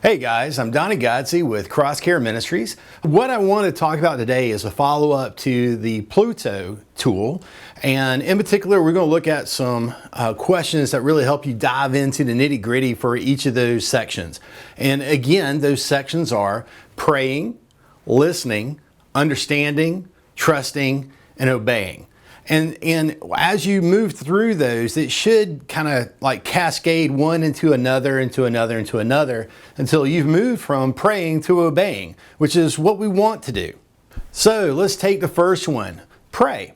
Hey guys, I'm Donnie Godsey with Cross Care Ministries. What I want to talk about today is a follow-up to the PLUTO tool. And in particular, we're going to look at some questions that really help you dive into the nitty-gritty for each of those sections. And again, those sections are praying, listening, understanding, trusting, and obeying. And as you move through those, it should kind of like cascade one into another, until you've moved from praying to obeying, which is what we want to do. So let's take the first one, pray.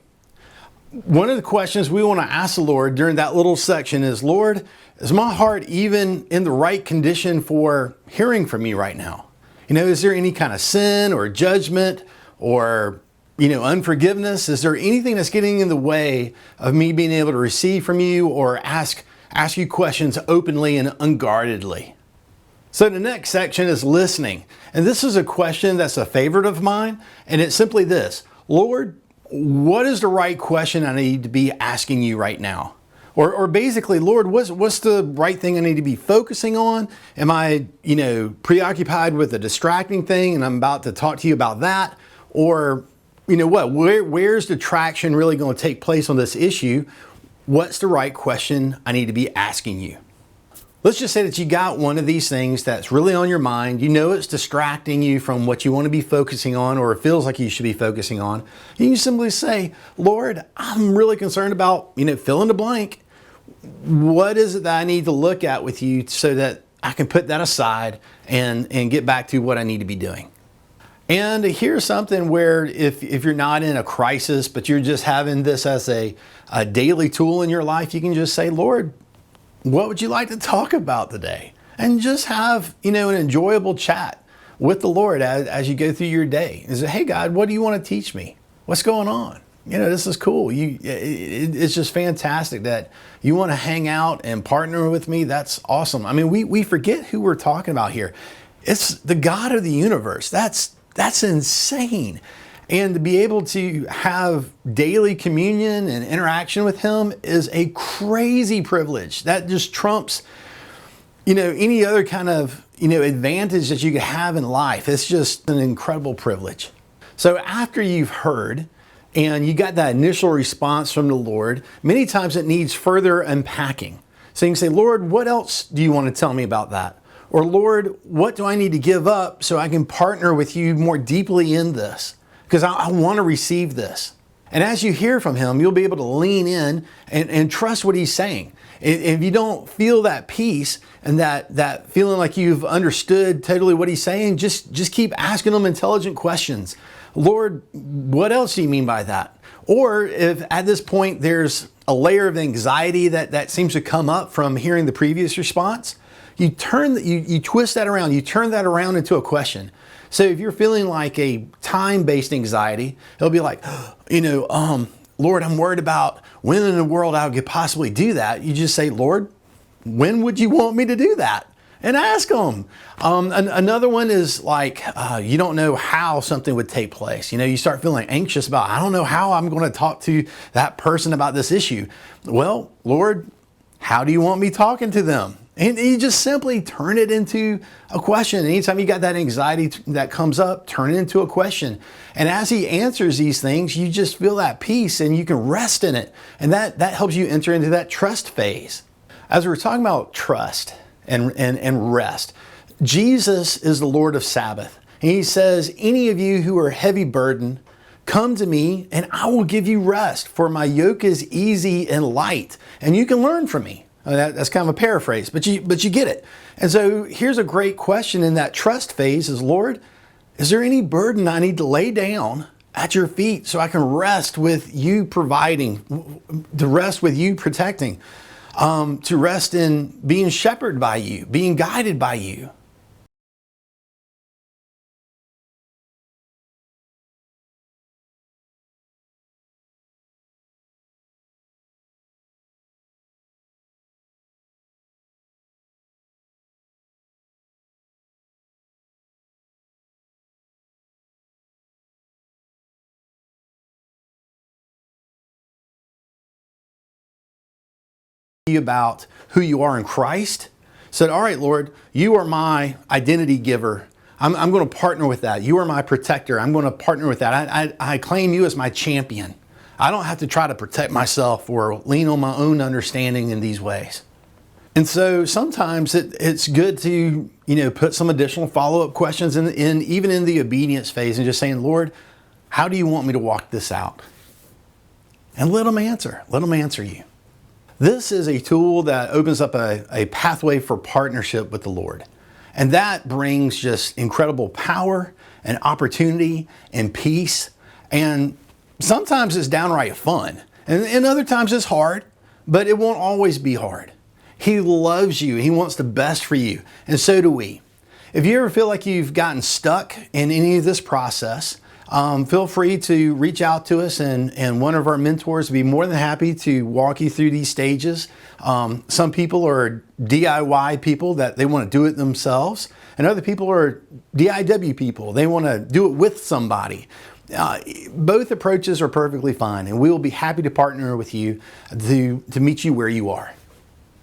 One of the questions we want to ask the Lord during that little section is, Lord, is my heart even in the right condition for hearing from you right now? You know, is there any kind of sin or judgment or unforgiveness? Is there anything that's getting in the way of me being able to receive from you or ask you questions openly and unguardedly? So the next section is listening. And this is a question that's a favorite of mine. And it's simply this: Lord, what is the right question I need to be asking you right now? Or basically, Lord, what's the right thing I need to be focusing on? Am I, preoccupied with a distracting thing and I'm about to talk to you about that? Or where's the traction really going to take place on this issue? What's the right question I need to be asking you? Let's just say that you got one of these things that's really on your mind. You know it's distracting you from what you want to be focusing on, or it feels like you should be focusing on. You can simply say, Lord, I'm really concerned about, fill in the blank. What is it that I need to look at with you so that I can put that aside and get back to what I need to be doing? And here's something where if you're not in a crisis, but you're just having this as a daily tool in your life, you can just say, Lord, what would you like to talk about today? And just have, an enjoyable chat with the Lord as you go through your day. And say, hey God, what do you want to teach me? What's going on? This is cool. It's just fantastic that you want to hang out and partner with me. That's awesome. I mean, we forget who we're talking about here. It's the God of the universe. That's insane. And to be able to have daily communion and interaction with him is a crazy privilege. That just trumps, any other kind of, advantage that you could have in life. It's just an incredible privilege. So after you've heard and you got that initial response from the Lord, many times it needs further unpacking. So you can say, Lord, what else do you want to tell me about that? Or Lord, what do I need to give up so I can partner with you more deeply in this? Because I want to receive this. And as you hear from him, you'll be able to lean in and trust what he's saying. If you don't feel that peace and that feeling like you've understood totally what he's saying, just keep asking him intelligent questions. Lord, what else do you mean by that? Or if at this point there's a layer of anxiety that seems to come up from hearing the previous response, you twist that around, you turn that around into a question. So if you're feeling like a time-based anxiety, it'll be like, Lord, I'm worried about when in the world I could possibly do that. You just say, Lord, when would you want me to do that? And ask him. Another one is like, you don't know how something would take place. You start feeling anxious about, I don't know how I'm going to talk to that person about this issue. Well, Lord, how do you want me talking to them? And you just simply turn it into a question. Anytime you got that anxiety that comes up, turn it into a question. And as he answers these things, you just feel that peace and you can rest in it. And that helps you enter into that trust phase. As we're talking about trust and rest, Jesus is the Lord of Sabbath. And he says, any of you who are heavy burdened, come to me and I will give you rest, for my yoke is easy and light, and you can learn from me. That's kind of a paraphrase, but you get it. And so here's a great question in that trust phase is, Lord, is there any burden I need to lay down at your feet so I can rest with you providing, to rest with you protecting, to rest in being shepherded by you, being guided by you? About who you are in Christ. said, all right, Lord, you are my identity giver. I'm going to partner with that. You are my protector. I'm going to partner with that. I claim you as my champion. I don't have to try to protect myself or lean on my own understanding in these ways. And so sometimes it's good to, put some additional follow-up questions in even in the obedience phase, and just saying, Lord, how do you want me to walk this out? And let them answer you. This is a tool that opens up a pathway for partnership with the Lord. And that brings just incredible power and opportunity and peace. And sometimes it's downright fun. And other times it's hard, but it won't always be hard. He loves you. He wants the best for you. And so do we. If you ever feel like you've gotten stuck in any of this process, feel free to reach out to us, and one of our mentors will be more than happy to walk you through these stages. Some people are DIY people that they want to do it themselves, and other people are DIW people. They want to do it with somebody. Both approaches are perfectly fine, and we will be happy to partner with you to meet you where you are.